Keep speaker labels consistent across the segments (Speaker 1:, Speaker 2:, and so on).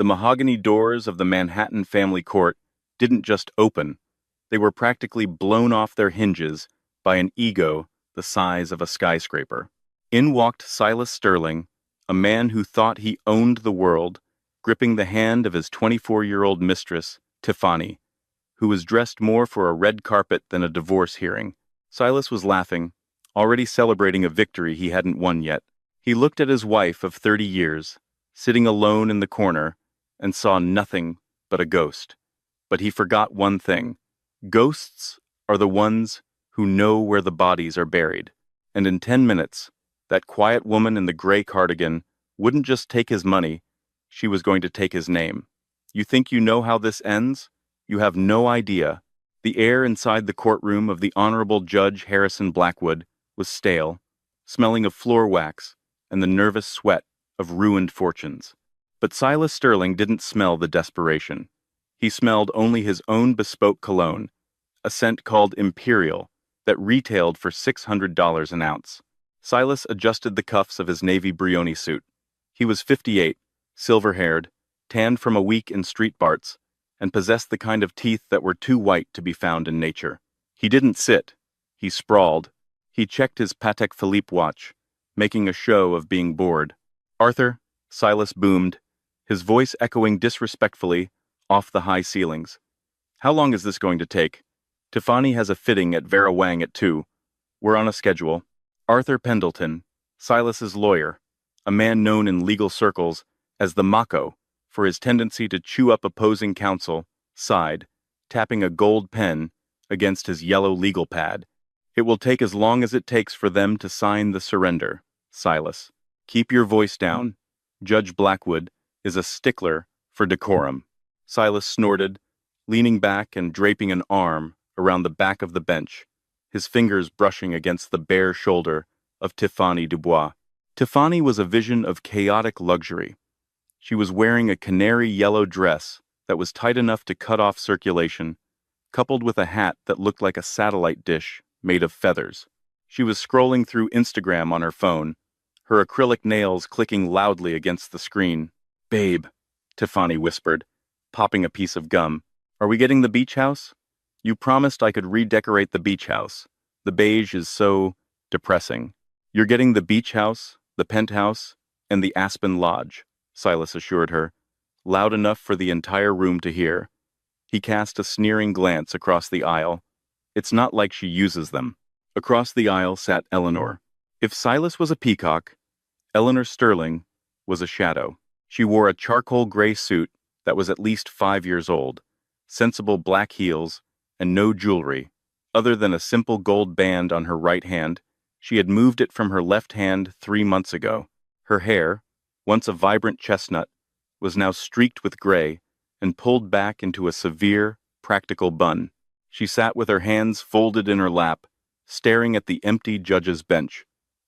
Speaker 1: The mahogany doors of the Manhattan family court didn't just open, they were practically blown off their hinges by an ego the size of a skyscraper. In walked Silas Sterling, a man who thought he owned the world, gripping the hand of his 24-year-old mistress, Tiffany, who was dressed more for a red carpet than a divorce hearing. Silas was laughing, already celebrating a victory he hadn't won yet. He looked at his wife of 30 years, sitting alone in the corner, and saw nothing but a ghost. But he forgot one thing. Ghosts are the ones who know where the bodies are buried. And in 10 minutes, that quiet woman in the gray cardigan wouldn't just take his money, she was going to take his name. You think you know how this ends? You have no idea. The air inside the courtroom of the Honorable Judge Harrison Blackwood was stale, smelling of floor wax and the nervous sweat of ruined fortunes. But Silas Sterling didn't smell the desperation. He smelled only his own bespoke cologne, a scent called Imperial, that retailed for $600 an ounce. Silas adjusted the cuffs of his navy Brioni suit. He was 58, silver-haired, tanned from a week in street barts, and possessed the kind of teeth that were too white to be found in nature. He didn't sit. He sprawled. He checked his Patek Philippe watch, making a show of being bored. "Arthur," Silas boomed, his voice echoing disrespectfully off the high ceilings. "How long is this going to take? Tiffany has a fitting at Vera Wang at 2. We're on a schedule." Arthur Pendleton, Silas's lawyer, a man known in legal circles as the Mako for his tendency to chew up opposing counsel, sighed, tapping a gold pen against his yellow legal pad. "It will take as long as it takes for them to sign the surrender, Silas. Keep your voice down. Judge Blackwood is a stickler for decorum." Silas snorted, leaning back and draping an arm around the back of the bench, his fingers brushing against the bare shoulder of Tiffany Dubois. Tiffany was a vision of chaotic luxury. She was wearing a canary yellow dress that was tight enough to cut off circulation, coupled with a hat that looked like a satellite dish made of feathers. She was scrolling through Instagram on her phone, her acrylic nails clicking loudly against the screen. "Babe," Tiffany whispered, popping a piece of gum. "Are we getting the beach house? You promised I could redecorate the beach house. The beige is so depressing." "You're getting the beach house, the penthouse, and the Aspen Lodge," Silas assured her, loud enough for the entire room to hear. He cast a sneering glance across the aisle. "It's not like she uses them." Across the aisle sat Eleanor. If Silas was a peacock, Eleanor Sterling was a shadow. She wore a charcoal gray suit that was at least 5 years old, sensible black heels, and no jewelry, other than a simple gold band on her right hand. She had moved it from her left hand 3 months ago. Her hair, once a vibrant chestnut, was now streaked with gray and pulled back into a severe, practical bun. She sat with her hands folded in her lap, staring at the empty judge's bench.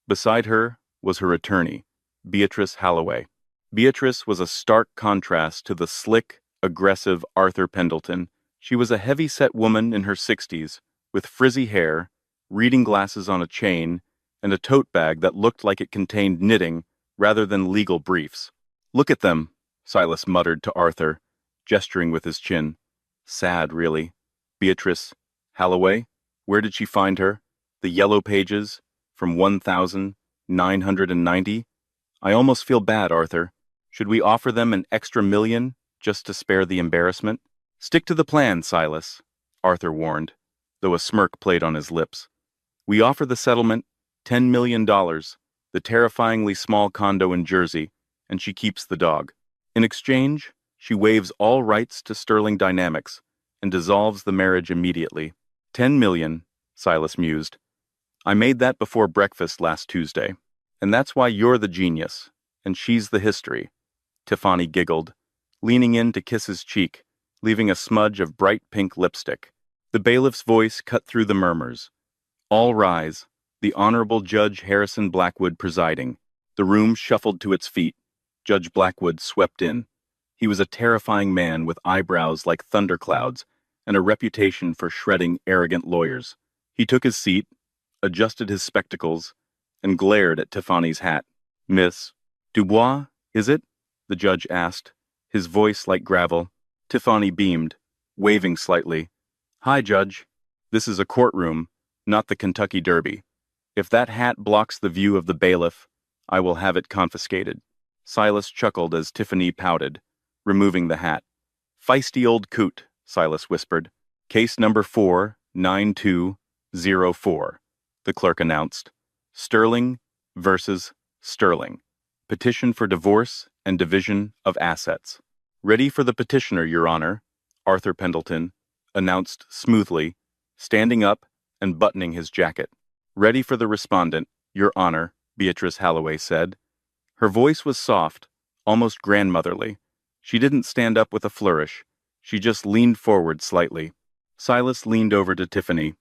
Speaker 1: Beside her was her attorney, Beatrice Halloway. Beatrice was a stark contrast to the slick, aggressive Arthur Pendleton. She was a heavy-set woman in her 60s, with frizzy hair, reading glasses on a chain, and a tote bag that looked like it contained knitting rather than legal briefs. "Look at them," Silas muttered to Arthur, gesturing with his chin. "Sad, really. Beatrice Halloway? Where did she find her? The yellow pages from 1990? I almost feel bad, Arthur. Should we offer them an extra million just to spare the embarrassment?" "Stick to the plan, Silas," Arthur warned, though a smirk played on his lips. "We offer the settlement $10 million, the terrifyingly small condo in Jersey, and she keeps the dog. In exchange, she waives all rights to Sterling Dynamics and dissolves the marriage immediately." "10 million, Silas mused. "I made that before breakfast last Tuesday. And that's why you're the genius, and she's the history." Tiffany giggled, leaning in to kiss his cheek, leaving a smudge of bright pink lipstick. The bailiff's voice cut through the murmurs. "All rise. The Honorable Judge Harrison Blackwood presiding." The room shuffled to its feet. Judge Blackwood swept in. He was a terrifying man with eyebrows like thunderclouds and a reputation for shredding arrogant lawyers. He took his seat, adjusted his spectacles, and glared at Tiffany's hat. "Miss Dubois, is it?" the judge asked, his voice like gravel. Tiffany beamed, waving slightly. Hi, Judge. This is a courtroom, not the Kentucky Derby. If that hat blocks the view of the bailiff, I will have it confiscated. Silas chuckled as Tiffany pouted, removing the hat. Feisty old coot, Silas whispered. Case number 49204, the clerk announced. Sterling versus Sterling. Petition for divorce and division of assets. Ready for the petitioner, Your Honor, Arthur Pendleton announced smoothly, standing up and buttoning his jacket. Ready for the respondent, Your Honor, Beatrice Halloway said. Her voice was soft, almost grandmotherly. She didn't stand up with a flourish. She just leaned forward slightly. Silas leaned over to Tiffany.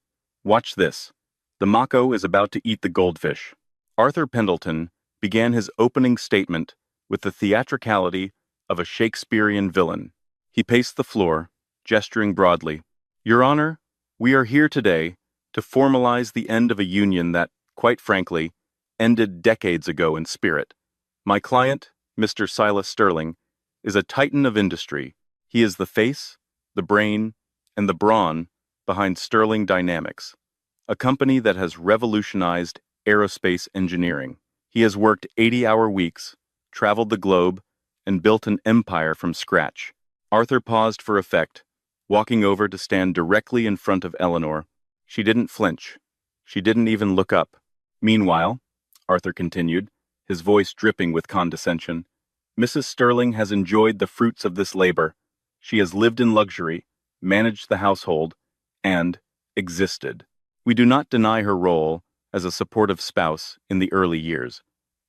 Speaker 1: Watch this. The Mako is about to eat the goldfish. Arthur Pendleton began his opening statement with the theatricality of a Shakespearean villain. He paced the floor, gesturing broadly. Your Honor, we are here today to formalize the end of a union that, quite frankly, ended decades ago in spirit. My client, Mr. Silas Sterling, is a titan of industry. He is the face, the brain, and the brawn behind Sterling Dynamics, a company that has revolutionized aerospace engineering. He has worked 80-hour weeks, traveled the globe, and built an empire from scratch. Arthur paused for effect, walking over to stand directly in front of Eleanor. She didn't flinch. She didn't even look up. Meanwhile, Arthur continued, his voice dripping with condescension, Mrs. Sterling has enjoyed the fruits of this labor. She has lived in luxury, managed the household, and existed. We do not deny her role as a supportive spouse in the early years.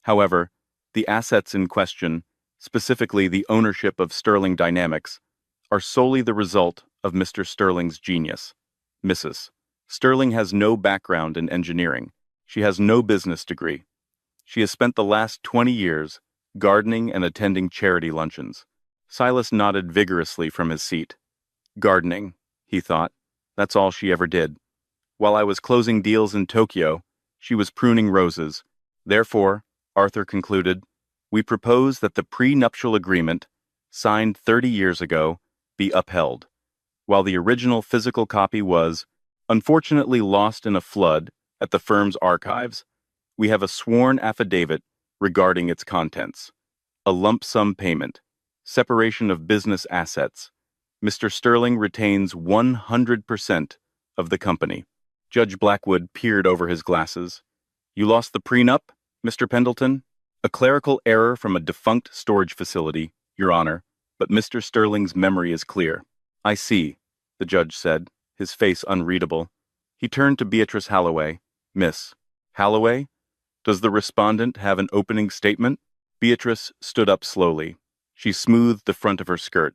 Speaker 1: However, the assets in question, specifically the ownership of Sterling Dynamics, are solely the result of Mr. Sterling's genius. Mrs. Sterling has no background in engineering. She has no business degree. She has spent the last 20 years gardening and attending charity luncheons. Silas nodded vigorously from his seat. Gardening, he thought. That's all she ever did. While I was closing deals in Tokyo, she was pruning roses. Therefore, Arthur concluded, we propose that the prenuptial agreement, signed 30 years ago, be upheld. While the original physical copy was, unfortunately, lost in a flood at the firm's archives, we have a sworn affidavit regarding its contents. A lump sum payment, separation of business assets. Mr. Sterling retains 100% of the company. Judge Blackwood peered over his glasses. You lost the prenup, Mr. Pendleton? A clerical error from a defunct storage facility, Your Honor, but Mr. Sterling's memory is clear. I see, the judge said, his face unreadable. He turned to Beatrice Halloway. Miss Halloway, does the respondent have an opening statement? Beatrice stood up slowly. She smoothed the front of her skirt.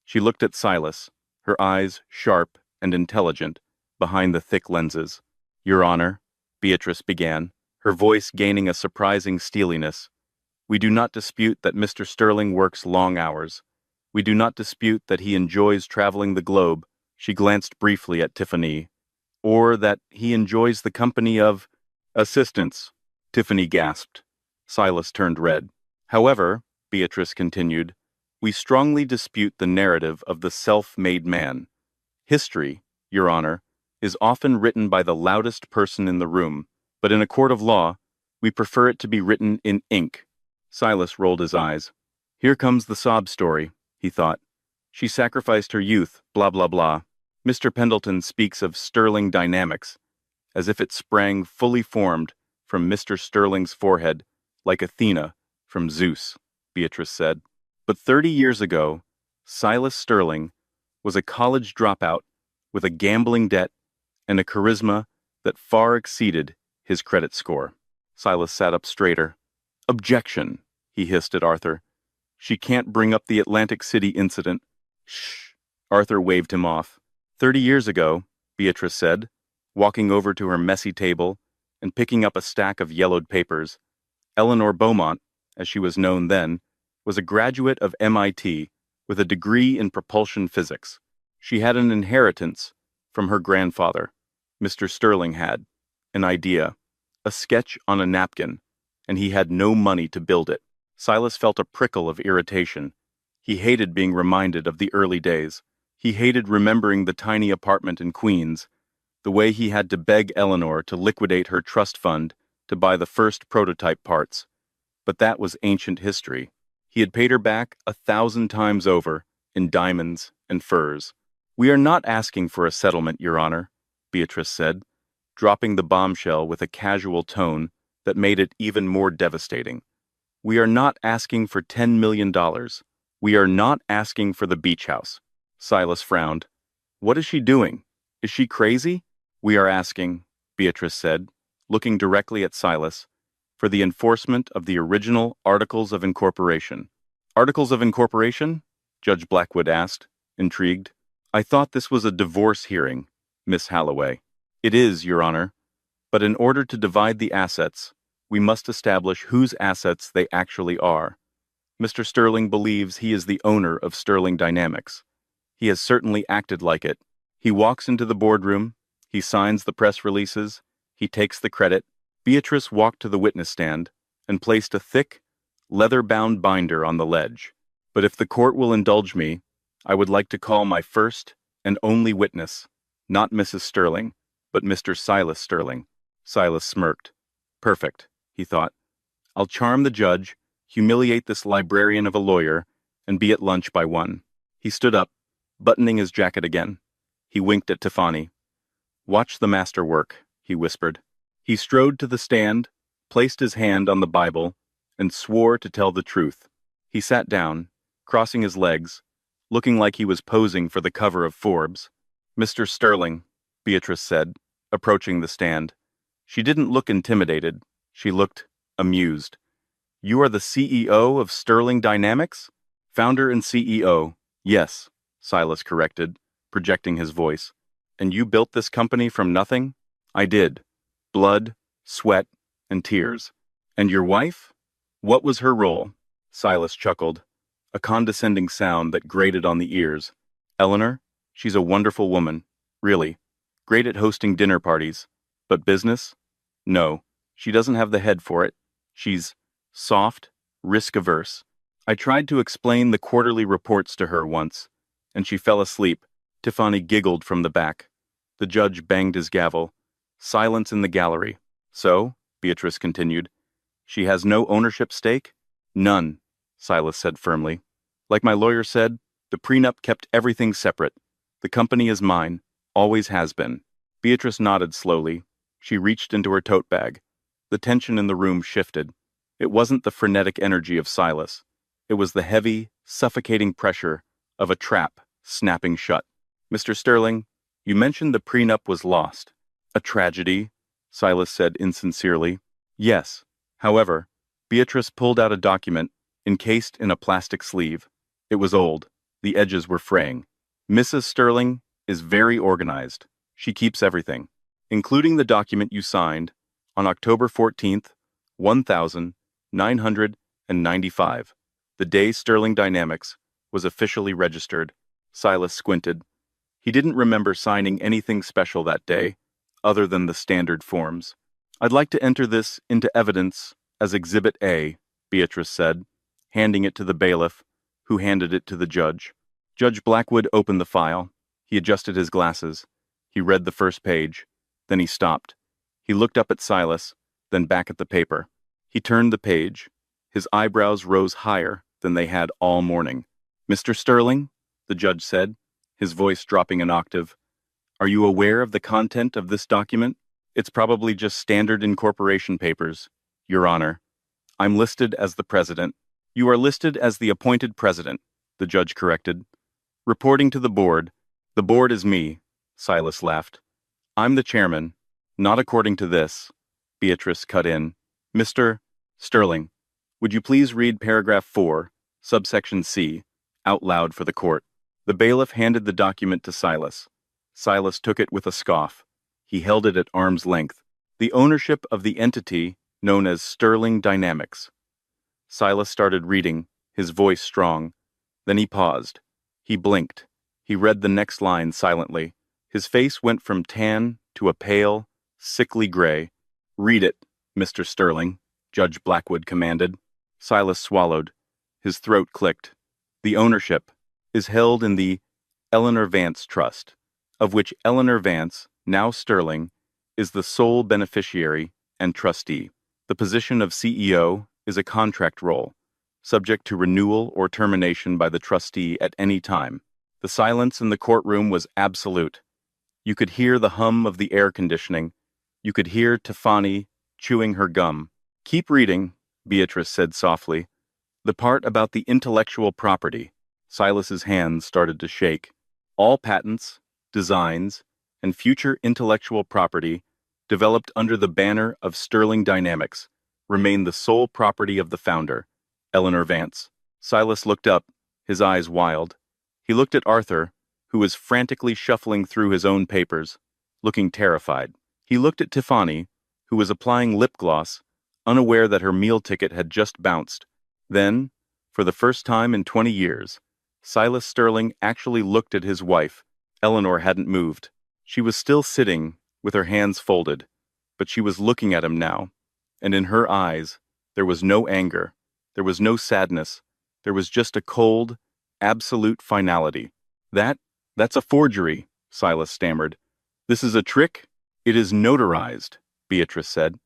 Speaker 1: She looked at Silas, her eyes sharp and intelligent behind the thick lenses. Your Honor, Beatrice began, her voice gaining a surprising steeliness. We do not dispute that Mr. Sterling works long hours. We do not dispute that he enjoys traveling the globe, she glanced briefly at Tiffany, or that he enjoys the company of assistants, Tiffany gasped. Silas turned red. However, Beatrice continued, we strongly dispute the narrative of the self-made man. History, Your Honor, is often written by the loudest person in the room, but in a court of law, we prefer it to be written in ink. Silas rolled his eyes. Here comes the sob story, he thought. She sacrificed her youth, blah blah blah. Mr. Pendleton speaks of Sterling Dynamics, as if it sprang fully formed from Mr. Sterling's forehead, like Athena from Zeus, Beatrice said. But 30 years ago, Silas Sterling was a college dropout with a gambling debt and a charisma that far exceeded his credit score. Silas sat up straighter. Objection, he hissed at Arthur. She can't bring up the Atlantic City incident. Shh. Arthur waved him off. 30 years ago, Beatrice said, walking over to her messy table and picking up a stack of yellowed papers. Eleanor Beaumont, as she was known then, was a graduate of MIT with a degree in propulsion physics. She had an inheritance from her grandfather. Mr. Sterling had an idea, a sketch on a napkin, and he had no money to build it. Silas felt a prickle of irritation. He hated being reminded of the early days. He hated remembering the tiny apartment in Queens, the way he had to beg Eleanor to liquidate her trust fund to buy the first prototype parts. But that was ancient history. He had paid her back 1,000 times over in diamonds and furs. "We are not asking for a settlement, Your Honor," Beatrice said, dropping the bombshell with a casual tone that made it even more devastating. "We are not asking for $10 million. We are not asking for the beach house." Silas frowned. "What is she doing? Is she crazy?" "We are asking," Beatrice said, looking directly at Silas, "for the enforcement of the original Articles of Incorporation." "Articles of Incorporation?" Judge Blackwood asked, intrigued. "I thought this was a divorce hearing, Miss Halloway." "It is, Your Honor. But in order to divide the assets, we must establish whose assets they actually are. Mr. Sterling believes he is the owner of Sterling Dynamics. He has certainly acted like it. He walks into the boardroom, he signs the press releases, he takes the credit." Beatrice walked to the witness stand and placed a thick, leather-bound binder on the ledge. "But if the court will indulge me, I would like to call my first and only witness, not Mrs. Sterling, but Mr. Silas Sterling." Silas smirked. "Perfect," he thought. "I'll charm the judge, humiliate this librarian of a lawyer, and be at lunch by 1. He stood up, buttoning his jacket again. He winked at Tiffany. "Watch the master work," he whispered. He strode to the stand, placed his hand on the Bible, and swore to tell the truth. He sat down, crossing his legs, looking like he was posing for the cover of Forbes. "Mr. Sterling," Beatrice said, approaching the stand. She didn't look intimidated. She looked amused. "You are the CEO of Sterling Dynamics?" "Founder and CEO, yes," Silas corrected, projecting his voice. "And you built this company from nothing?" "I did. Blood, sweat, and tears." "And your wife? What was her role?" Silas chuckled, a condescending sound that grated on the ears. "Eleanor? She's a wonderful woman. Really. Great at hosting dinner parties. But business? No. She doesn't have the head for it. She's soft, risk-averse. I tried to explain the quarterly reports to her once, and she fell asleep." Tiffany giggled from the back. The judge banged his gavel. Silence in the gallery. "So," Beatrice continued, "she has no ownership stake?" "None," Silas said firmly. "Like my lawyer said, the prenup kept everything separate. The company is mine, always has been." Beatrice nodded slowly. She reached into her tote bag. The tension in the room shifted. It wasn't the frenetic energy of Silas. It was the heavy, suffocating pressure of a trap snapping shut. "Mr. Sterling, you mentioned the prenup was lost." "A tragedy," Silas said insincerely. "Yes. However," Beatrice pulled out a document encased in a plastic sleeve. It was old. The edges were fraying. "Mrs. Sterling is very organized. She keeps everything, including the document you signed on October 14th, 1995, the day Sterling Dynamics was officially registered." Silas squinted. He didn't remember signing anything special that day, other than the standard forms. "I'd like to enter this into evidence as Exhibit A," Beatrice said, handing it to the bailiff, who handed it to the judge. Judge Blackwood opened the file. He adjusted his glasses. He read the first page. Then he stopped. He looked up at Silas, then back at the paper. He turned the page. His eyebrows rose higher than they had all morning. "Mr. Sterling," the judge said, his voice dropping an octave, "are you aware of the content of this document?" "It's probably just standard incorporation papers, Your Honor. I'm listed as the president." "You are listed as the appointed president," the judge corrected. "Reporting to the board is me," Silas laughed. "I'm the chairman, not according to this," Beatrice cut in. "Mr. Sterling, would you please read paragraph 4, subsection C, out loud for the court?" The bailiff handed the document to Silas. Silas took it with a scoff. He held it at arm's length. "The ownership of the entity known as Sterling Dynamics." Silas started reading, his voice strong. Then he paused. He blinked. He read the next line silently. His face went from tan to a pale, sickly gray. "Read it, Mr. Sterling," Judge Blackwood commanded. Silas swallowed. His throat clicked. The ownership is held in the Eleanor Vance Trust, of which Eleanor Vance, now Sterling, is the sole beneficiary and trustee. The position of CEO is a contract role, subject to renewal or termination by the trustee at any time. The silence in the courtroom was absolute. You could hear the hum of the air conditioning. You could hear Tiffany chewing her gum. "Keep reading," Beatrice said softly. "The part about the intellectual property." Silas's hands started to shake. All patents, designs, and future intellectual property developed under the banner of Sterling Dynamics remain the sole property of the founder, Eleanor Vance. Silas looked up, his eyes wild. He looked at Arthur, who was frantically shuffling through his own papers, looking terrified. He looked at Tiffany, who was applying lip gloss, unaware that her meal ticket had just bounced. Then, for the first time in 20 years, Silas Sterling actually looked at his wife. Eleanor hadn't moved. She was still sitting, with her hands folded, but she was looking at him now, and in her eyes, there was no anger, there was no sadness, there was just a cold, absolute finality. That's a forgery," Silas stammered. "This is a trick? It is notarized," Beatrice said.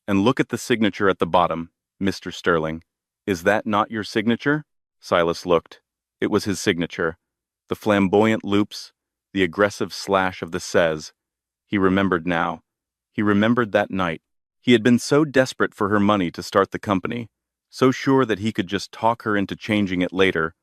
Speaker 1: "And look at the signature at the bottom, Mr. Sterling. Is that not your signature?" Silas looked. It was his signature. The flamboyant loops, the aggressive slash of the says. He remembered now. He remembered that night. He had been so desperate for her money to start the company, so sure that he could just talk her into changing it later,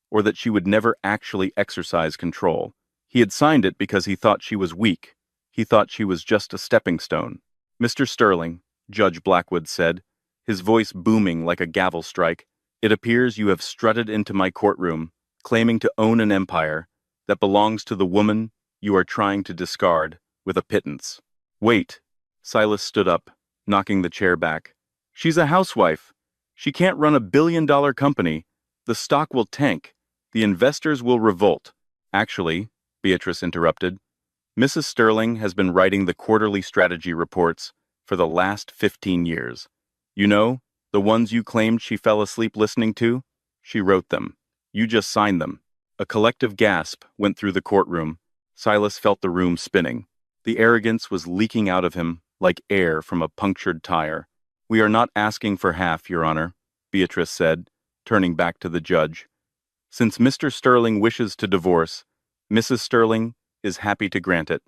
Speaker 1: or that she would never actually exercise control. He had signed it because he thought she was weak. He thought she was just a stepping stone. "Mr. Sterling," Judge Blackwood said, his voice booming like a gavel strike, "it appears you have strutted into my courtroom, claiming to own an empire that belongs to the woman you are trying to discard with a pittance." "Wait." Silas stood up, knocking the chair back. "She's a housewife. She can't run $1 billion company. The stock will tank. The investors will revolt." "Actually," Beatrice interrupted, "Mrs. Sterling has been writing the quarterly strategy reports for the last 15 years. You know, the ones you claimed she fell asleep listening to? She wrote them. You just signed them." A collective gasp went through the courtroom. Silas felt the room spinning. The arrogance was leaking out of him like air from a punctured tire. "We are not asking for half, Your Honor," Beatrice said, turning back to the judge. "Since Mr. Sterling wishes to divorce, Mrs. Sterling is happy to grant it,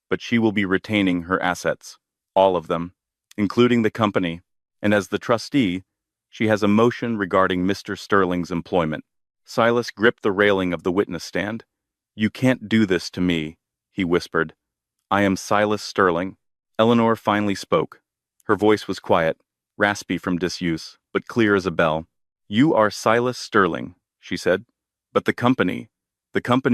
Speaker 1: but she will be retaining her assets, all of them, including the company, and as the trustee, she has a motion regarding Mr. Sterling's employment." Silas gripped the railing of the witness stand. "You can't do this to me," he whispered. "I am Silas Sterling." Eleanor finally spoke. Her voice was quiet, raspy from disuse, but clear as a bell. "You are Silas Sterling," she said, "but the company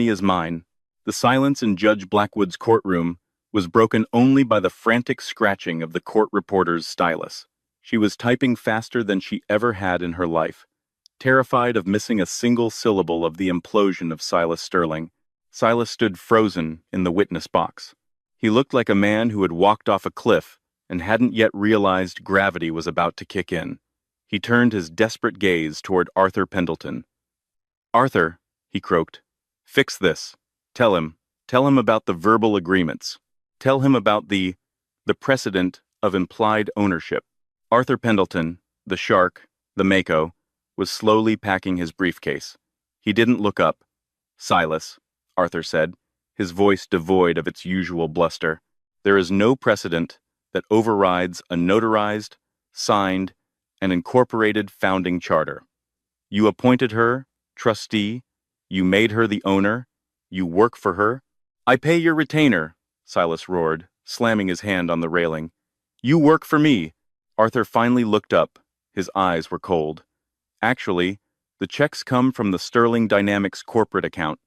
Speaker 1: is mine." The silence in Judge Blackwood's courtroom was broken only by the frantic scratching of the court reporter's stylus. She was typing faster than she ever had in her life. Terrified of missing a single syllable of the implosion of Silas Sterling, Silas stood frozen in the witness box. He looked like a man who had walked off a cliff and hadn't yet realized gravity was about to kick in. He turned his desperate gaze toward Arthur Pendleton. "Arthur," he croaked, "fix this. Tell him about the verbal agreements. Tell him about the precedent of implied ownership." Arthur Pendleton, the shark, the Mako, was slowly packing his briefcase. He didn't look up. "Silas," Arthur said, his voice devoid of its usual bluster, "there is no precedent that overrides a notarized, signed, and incorporated founding charter. You appointed her trustee, you made her the owner, you work for her." "I pay your retainer," Silas roared, slamming his hand on the railing. "You work for me." Arthur finally looked up. His eyes were cold. "Actually, the checks come from the Sterling Dynamics corporate account,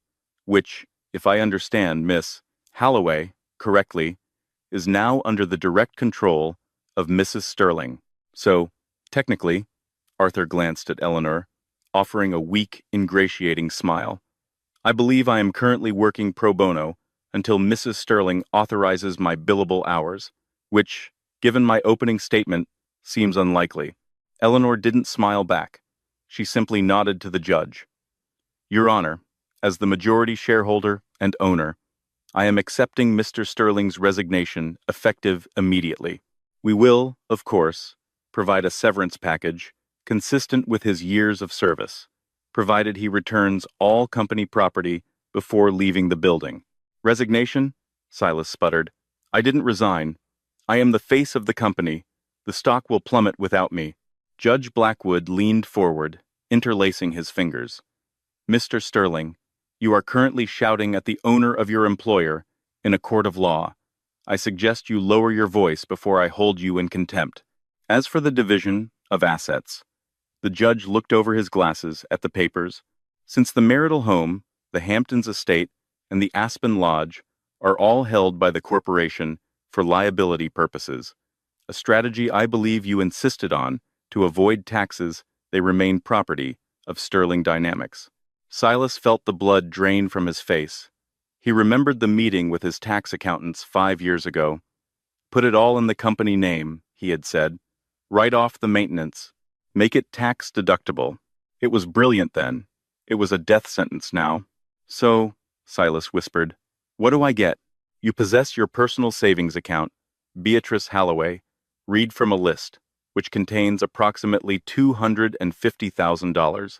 Speaker 1: which, if I understand Miss Halloway correctly, is now under the direct control of Mrs. Sterling. So, technically," Arthur glanced at Eleanor, offering a weak, ingratiating smile, "I believe I am currently working pro bono until Mrs. Sterling authorizes my billable hours, which, given my opening statement, seems unlikely." Eleanor didn't smile back. She simply nodded to the judge. Your Honor, as the majority shareholder and owner, I am accepting Mr. Sterling's resignation effective immediately. We will, of course, provide a severance package consistent with his years of service, provided he returns all company property before leaving the building. Resignation? Silas sputtered. I didn't resign. I am the face of the company. The stock will plummet without me. Judge Blackwood leaned forward, interlacing his fingers. Mr. Sterling, you are currently shouting at the owner of your employer in a court of law. I suggest you lower your voice before I hold you in contempt. As for the division of assets, the judge looked over his glasses at the papers. Since the marital home, the Hamptons estate, and the Aspen Lodge are all held by the corporation for liability purposes, a strategy I believe you insisted on to avoid taxes, they remain property of Sterling Dynamics. Silas felt the blood drain from his face. He remembered the meeting with his tax accountants 5 years ago. Put it all in the company name, he had said. Write off the maintenance. Make it tax deductible. It was brilliant then. It was a death sentence now. So, Silas whispered, what do I get? You possess your personal savings account, Beatrice Halloway. Read from a list, which contains approximately $250,000,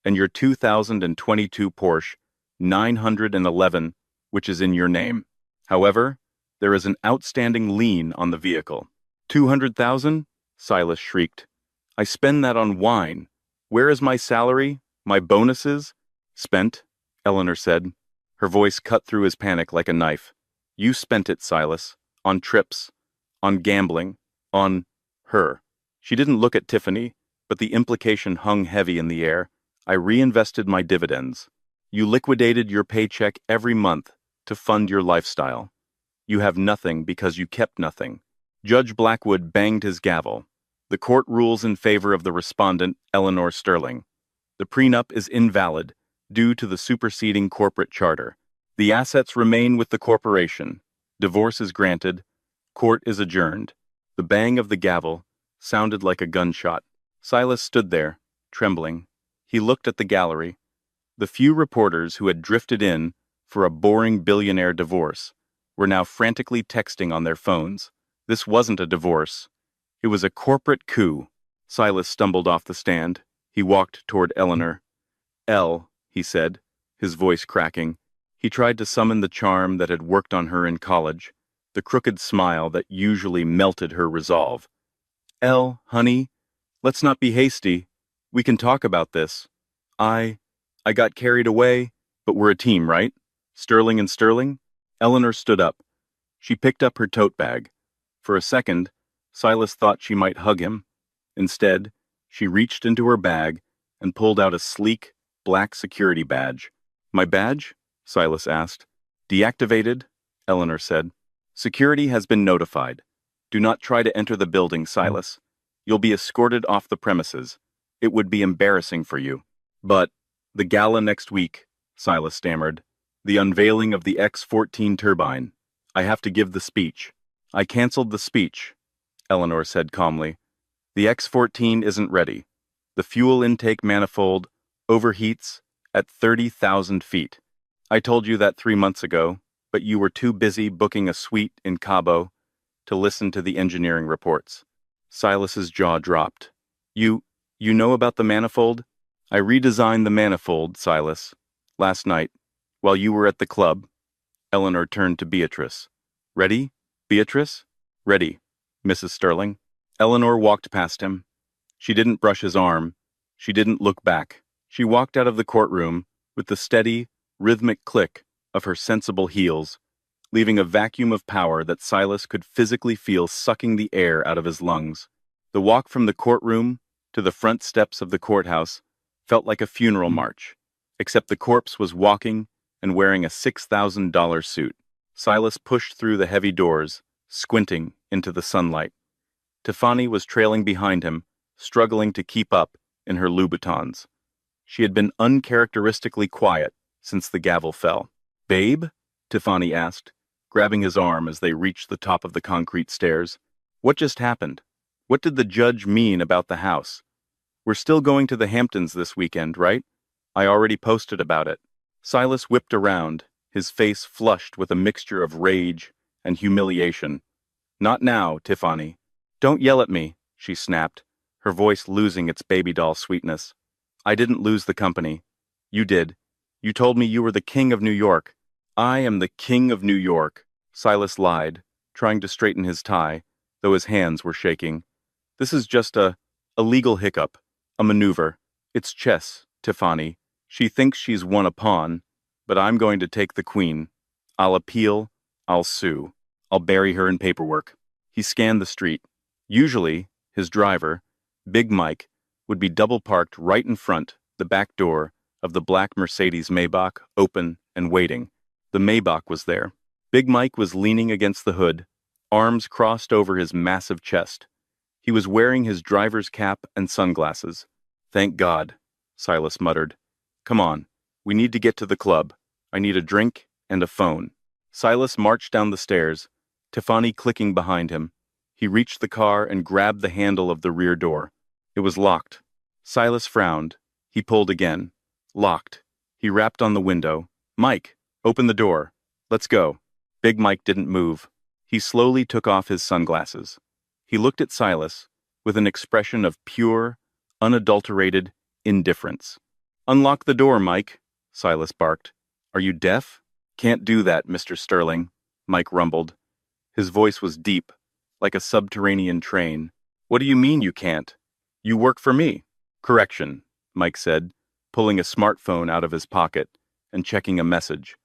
Speaker 1: and your 2022 Porsche 911, which is in your name. However, there is an outstanding lien on the vehicle. 200,000? Silas shrieked. I spend that on wine. Where is my salary? My bonuses? Spent, Eleanor said. Her voice cut through his panic like a knife. You spent it, Silas. On trips. On gambling. On her. She didn't look at Tiffany, but the implication hung heavy in the air. I reinvested my dividends. You liquidated your paycheck every month to fund your lifestyle. You have nothing because you kept nothing. Judge Blackwood banged his gavel. The court rules in favor of the respondent, Eleanor Sterling. The prenup is invalid due to the superseding corporate charter. The assets remain with the corporation. Divorce is granted. Court is adjourned. The bang of the gavel sounded like a gunshot. Silas stood there, trembling. He looked at the gallery. The few reporters who had drifted in for a boring billionaire divorce were now frantically texting on their phones. This wasn't a divorce. It was a corporate coup. Silas stumbled off the stand. He walked toward Eleanor. Elle, he said, his voice cracking. He tried to summon the charm that had worked on her in college, the crooked smile that usually melted her resolve. Elle, honey, let's not be hasty. We can talk about this. I got carried away, but we're a team, right? Sterling and Sterling? Eleanor stood up. She picked up her tote bag. For a second, Silas thought she might hug him. Instead, she reached into her bag and pulled out a sleek, black security badge. My badge? Silas asked. Deactivated, Eleanor said. Security has been notified. Do not try to enter the building, Silas. You'll be escorted off the premises. It would be embarrassing for you. But the gala next week, Silas stammered. The unveiling of the X-14 turbine. I have to give the speech. I canceled the speech, Eleanor said calmly. The X-14 isn't ready. The fuel intake manifold overheats at 30,000 feet. I told you that 3 months ago, but you were too busy booking a suite in Cabo to listen to the engineering reports. Silas's jaw dropped. You know about the manifold? I redesigned the manifold, Silas. Last night, while you were at the club. Eleanor turned to Beatrice. Ready, Beatrice? Ready, Mrs. Sterling. Eleanor walked past him. She didn't brush his arm. She didn't look back. She walked out of the courtroom with the steady, rhythmic click of her sensible heels, leaving a vacuum of power that Silas could physically feel sucking the air out of his lungs. The walk from the courtroom to the front steps of the courthouse felt like a funeral march, except the corpse was walking and wearing a $6,000 suit. Silas pushed through the heavy doors, squinting into the sunlight. Tiffany was trailing behind him, struggling to keep up in her Louboutins. She had been uncharacteristically quiet since the gavel fell. Babe? Tiffany asked, grabbing his arm as they reached the top of the concrete stairs. What just happened? What did the judge mean about the house? We're still going to the Hamptons this weekend, right? I already posted about it. Silas whipped around, his face flushed with a mixture of rage and humiliation. Not now, Tiffany. Don't yell at me, she snapped, her voice losing its baby doll sweetness. I didn't lose the company. You did. You told me you were the king of New York. I am the king of New York, Silas lied, trying to straighten his tie, though his hands were shaking. This is just a legal hiccup, a maneuver. It's chess, Tiffany. She thinks she's won a pawn, but I'm going to take the queen. I'll appeal, I'll sue. I'll bury her in paperwork. He scanned the street. Usually, his driver, Big Mike, would be double parked right in front, the back door, of the black Mercedes Maybach, open and waiting. The Maybach was there. Big Mike was leaning against the hood, arms crossed over his massive chest. He was wearing his driver's cap and sunglasses. Thank God, Silas muttered. Come on, we need to get to the club. I need a drink and a phone. Silas marched down the stairs, Tiffany clicking behind him. He reached the car and grabbed the handle of the rear door. It was locked. Silas frowned. He pulled again. Locked. He rapped on the window. Mike, open the door. Let's go. Big Mike didn't move. He slowly took off his sunglasses. He looked at Silas with an expression of pure, unadulterated indifference. Unlock the door, Mike, Silas barked. Are you deaf? Can't do that, Mr. Sterling, Mike rumbled. His voice was deep, like a subterranean train. What do you mean you can't? You work for me. Correction, Mike said, pulling a smartphone out of his pocket and checking a message.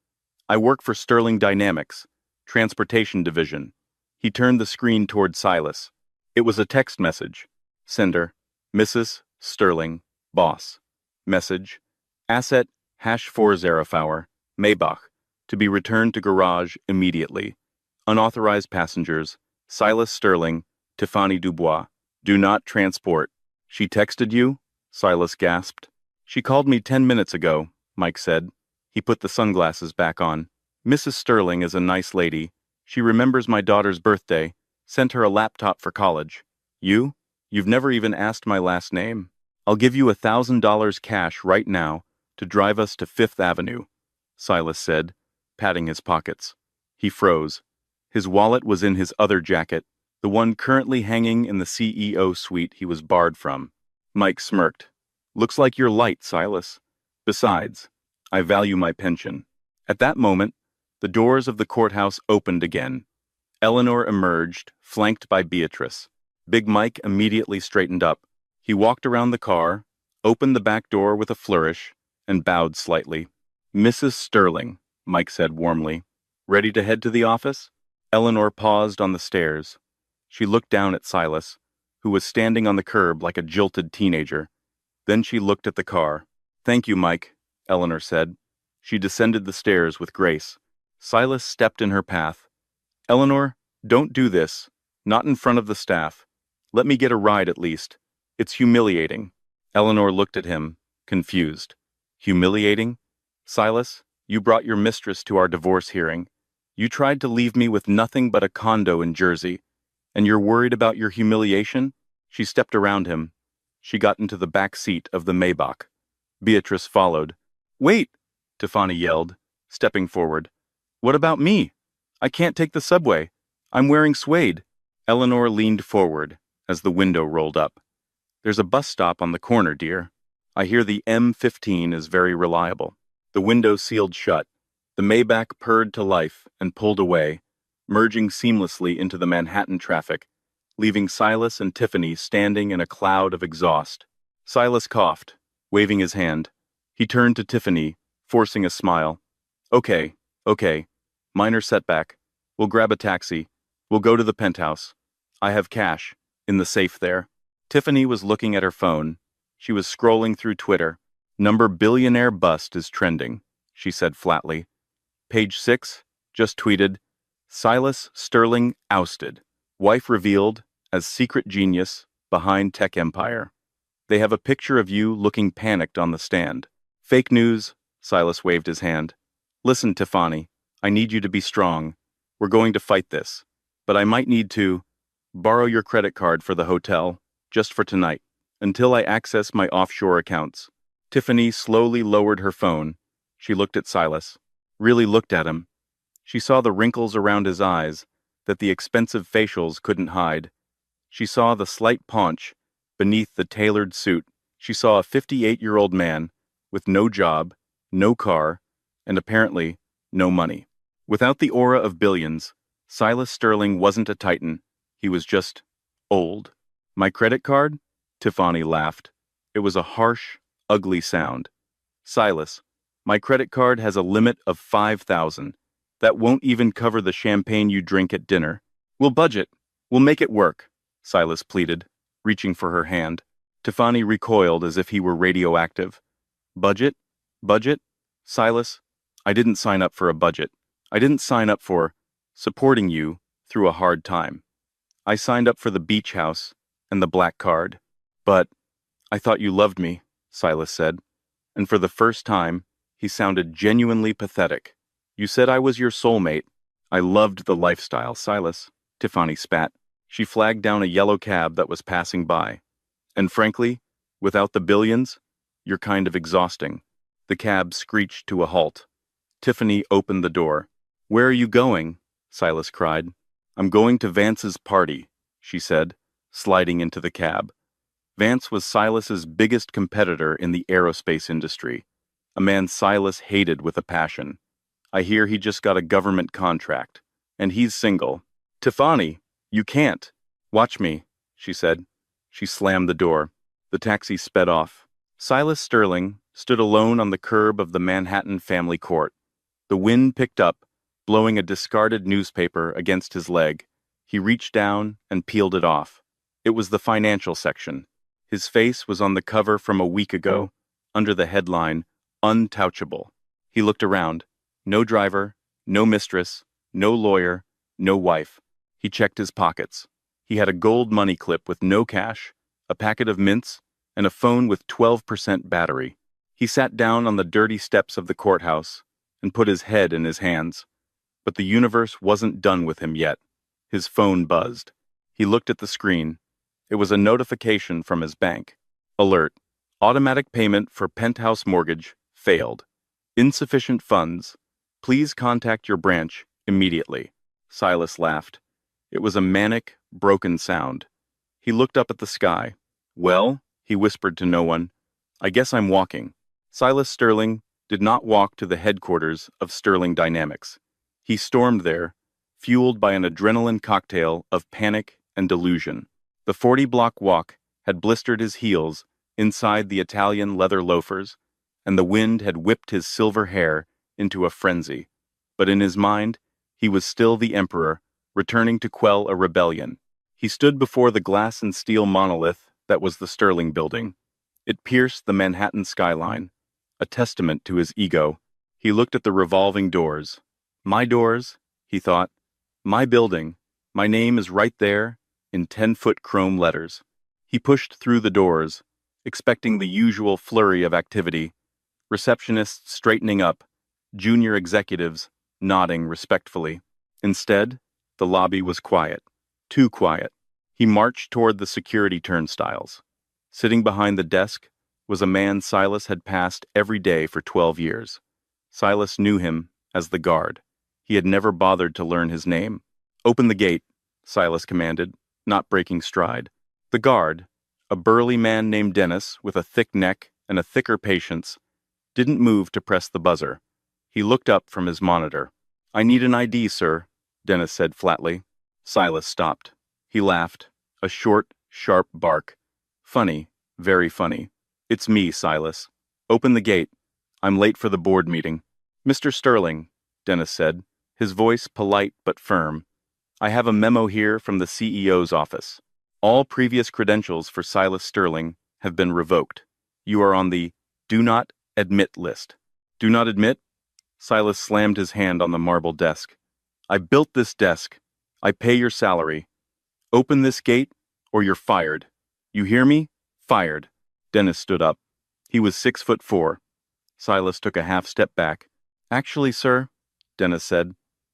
Speaker 1: I work for Sterling Dynamics, Transportation Division. He turned the screen toward Silas. It was a text message. Sender, Mrs. Sterling, boss. Message, asset #40 Maybach, to be returned to garage immediately. Unauthorized passengers, Silas Sterling, Tiffany Dubois. Do not transport. She texted you? Silas gasped. She called me 10 minutes ago, Mike said. He put the sunglasses back on. Mrs. Sterling is a nice lady. She remembers my daughter's birthday. Sent her a laptop for college. You? You've never even asked my last name. I'll give you $1,000 cash right now to drive us to Fifth Avenue, Silas said, patting his pockets. He froze. His wallet was in his other jacket, the one currently hanging in the CEO suite he was barred from. Mike smirked. Looks like you're light, Silas. Besides, I value my pension. At that moment, the doors of the courthouse opened again. Eleanor emerged, flanked by Beatrice. Big Mike immediately straightened up. He walked around the car, opened the back door with a flourish, and bowed slightly. Mrs. Sterling, Mike said warmly. Ready to head to the office? Eleanor paused on the stairs. She looked down at Silas, who was standing on the curb like a jilted teenager. Then she looked at the car. Thank you, Mike, Eleanor said. She descended the stairs with grace. Silas stepped in her path. Eleanor, don't do this. Not in front of the staff. Let me get a ride at least. It's humiliating. Eleanor looked at him, confused. Humiliating? Silas, you brought your mistress to our divorce hearing. You tried to leave me with nothing but a condo in Jersey. And you're worried about your humiliation? She stepped around him. She got into the back seat of the Maybach. Beatrice followed. Wait, Tiffany yelled, stepping forward. What about me? I can't take the subway. I'm wearing suede. Eleanor leaned forward as the window rolled up. There's a bus stop on the corner, dear. I hear the M15 is very reliable. The window sealed shut. The Maybach purred to life and pulled away, merging seamlessly into the Manhattan traffic, leaving Silas and Tiffany standing in a cloud of exhaust. Silas coughed, waving his hand. He turned to Tiffany, forcing a smile. Okay. Minor setback. We'll grab a taxi. We'll go to the penthouse. I have cash. In the safe there. Tiffany was looking at her phone. She was scrolling through Twitter. Number billionaire bust is trending, she said flatly. Page 6 just tweeted, Silas Sterling ousted. Wife revealed as secret genius behind tech empire. They have a picture of you looking panicked on the stand. Fake news, Silas waved his hand. Listen, Tiffany, I need you to be strong. We're going to fight this. But I might need to borrow your credit card for the hotel, just for tonight, until I access my offshore accounts. Tiffany slowly lowered her phone. She looked at Silas. Really looked at him. She saw the wrinkles around his eyes that the expensive facials couldn't hide. She saw the slight paunch beneath the tailored suit. She saw a 58-year-old man with no job, no car, and apparently no money. Without the aura of billions, Silas Sterling wasn't a titan. He was just old. My credit card? Tiffany laughed. It was a harsh, ugly sound. Silas, my credit card has a limit of 5,000. That won't even cover the champagne you drink at dinner. We'll budget. We'll make it work, Silas pleaded, reaching for her hand. Tiffany recoiled as if he were radioactive. Budget? Budget? Silas, I didn't sign up for a budget. I didn't sign up for supporting you through a hard time. I signed up for the beach house and the black card. But I thought you loved me, Silas said, and for the first time, he sounded genuinely pathetic. You said I was your soulmate. I loved the lifestyle, Silas, Tiffany spat. She flagged down a yellow cab that was passing by. And frankly, without the billions, you're kind of exhausting. The cab screeched to a halt. Tiffany opened the door. Where are you going? Silas cried. I'm going to Vance's party, she said, sliding into the cab. Vance was Silas's biggest competitor in the aerospace industry, a man Silas hated with a passion. I hear he just got a government contract, and he's single. Tiffany, you can't. Watch me, she said. She slammed the door. The taxi sped off. Silas Sterling stood alone on the curb of the Manhattan family court. The wind picked up, blowing a discarded newspaper against his leg. He reached down and peeled it off. It was the financial section. His face was on the cover from a week ago, under the headline, Untouchable. He looked around. No driver, no mistress, no lawyer, no wife. He checked his pockets. He had a gold money clip with no cash, a packet of mints, and a phone with 12% battery. He sat down on the dirty steps of the courthouse and put his head in his hands. But the universe wasn't done with him yet. His phone buzzed. He looked at the screen. It was a notification from his bank. Alert. Automatic payment for penthouse mortgage failed. Insufficient funds. Please contact your branch immediately. Silas laughed. It was a manic, broken sound. He looked up at the sky. Well, he whispered to no one, I guess I'm walking. Silas Sterling did not walk to the headquarters of Sterling Dynamics. He stormed there, fueled by an adrenaline cocktail of panic and delusion. The 40-block walk had blistered his heels inside the Italian leather loafers, and the wind had whipped his silver hair into a frenzy. But in his mind, he was still the emperor, returning to quell a rebellion. He stood before the glass and steel monolith that was the Sterling building. It pierced the Manhattan skyline, a testament to his ego. He looked at the revolving doors. My doors, he thought. My building. My name is right there in 10-foot chrome letters. He pushed through the doors, expecting the usual flurry of activity. Receptionists straightening up, junior executives nodding respectfully. Instead, the lobby was quiet. Too quiet. He marched toward the security turnstiles. Sitting behind the desk was a man Silas had passed every day for 12 years. Silas knew him as the guard. He had never bothered to learn his name. Open the gate, Silas commanded, not breaking stride. The guard, a burly man named Dennis with a thick neck and a thicker patience, didn't move to press the buzzer. He looked up from his monitor. I need an ID, sir, Dennis said flatly. Silas stopped. He laughed, a short, sharp bark. Funny, very funny. It's me, Silas. Open the gate. I'm late for the board meeting. Mr. Sterling, Dennis said, his voice polite but firm. I have a memo here from the CEO's office. All previous credentials for Silas Sterling have been revoked. You are on the Do Not Admit list. Do not admit? Silas slammed his hand on the marble desk. I built this desk. I pay your salary. Open this gate, or you're fired. You hear me? Fired. Dennis stood up. He was 6'4". Silas took a half step back. Actually, sir, Dennis said,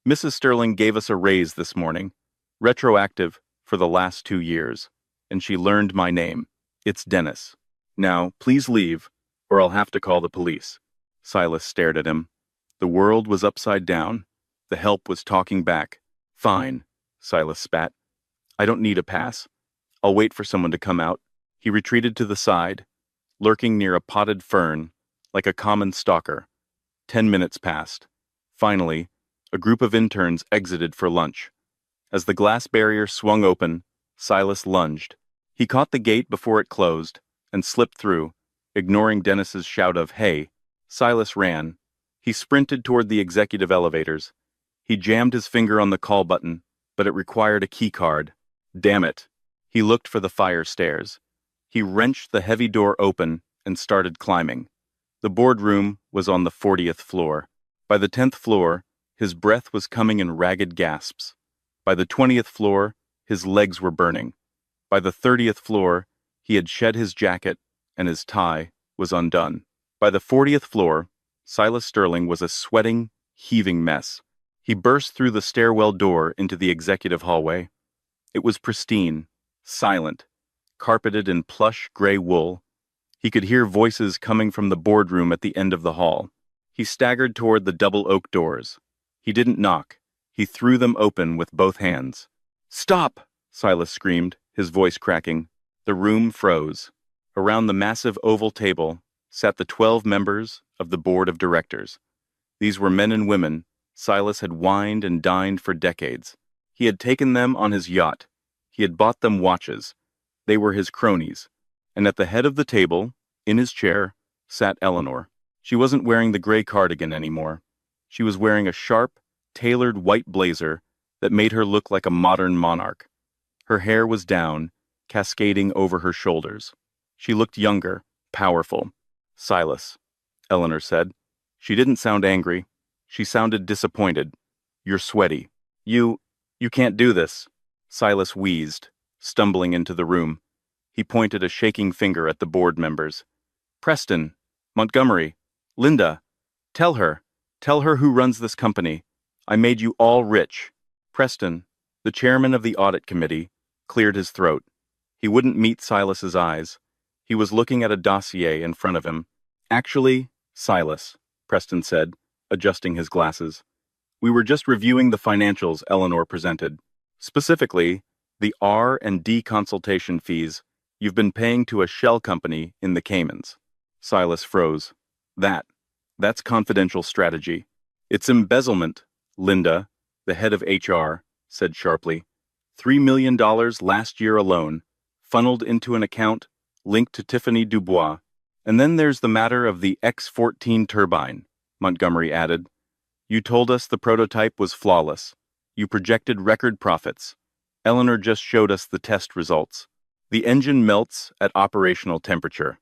Speaker 1: Mrs. Sterling gave us a raise this morning, retroactive for the last 2 years, and she learned my name. It's Dennis. Now, please leave, or I'll have to call the police. Silas stared at him. The world was upside down. The help was talking back. Fine, Silas spat. I don't need a pass. I'll wait for someone to come out. He retreated to the side, lurking near a potted fern, like a common stalker. 10 minutes passed. Finally, a group of interns exited for lunch. As the glass barrier swung open, Silas lunged. He caught the gate before it closed and slipped through, ignoring Dennis's shout of, "Hey." Silas ran. He sprinted toward the executive elevators. He jammed his finger on the call button, but it required a key card. Damn it. He looked for the fire stairs. He wrenched the heavy door open and started climbing. The boardroom was on the 40th floor. By the 10th floor, his breath was coming in ragged gasps. By the 20th floor, his legs were burning. By the 30th floor, he had shed his jacket and his tie was undone. By the 40th floor, Silas Sterling was a sweating, heaving mess. He burst through the stairwell door into the executive hallway. It was pristine, silent, carpeted in plush gray wool. He could hear voices coming from the boardroom at the end of the hall. He staggered toward the double oak doors. He didn't knock. He threw them open with both hands. "Stop!" Silas screamed, his voice cracking. The room froze. Around the massive oval table sat the 12 members of the board of directors. These were men and women Silas had wined and dined for decades. He had taken them on his yacht. He had bought them watches. They were his cronies. And at the head of the table, in his chair, sat Eleanor. She wasn't wearing the gray cardigan anymore. She was wearing a sharp, tailored white blazer that made her look like a modern monarch. Her hair was down, cascading over her shoulders. She looked younger, powerful. "Silas," Eleanor said. She didn't sound angry. She sounded disappointed. "You're sweaty. You can't do this." Silas wheezed, stumbling into the room. He pointed a shaking finger at the board members. "Preston, Montgomery, Linda, tell her who runs this company. I made you all rich." Preston, the chairman of the audit committee, cleared his throat. He wouldn't meet Silas's eyes. He was looking at a dossier in front of him. "Actually, Silas," Preston said, adjusting his glasses. "We were just reviewing the financials Eleanor presented. Specifically, the R&D consultation fees you've been paying to a shell company in the Caymans." Silas froze. That's confidential strategy. "It's embezzlement," Linda, the head of HR, said sharply. $3 million last year alone, funneled into an account linked to Tiffany Dubois. "And then there's the matter of the X-14 turbine," Montgomery added. "You told us the prototype was flawless. You projected record profits. Eleanor just showed us the test results. The engine melts at operational temperature.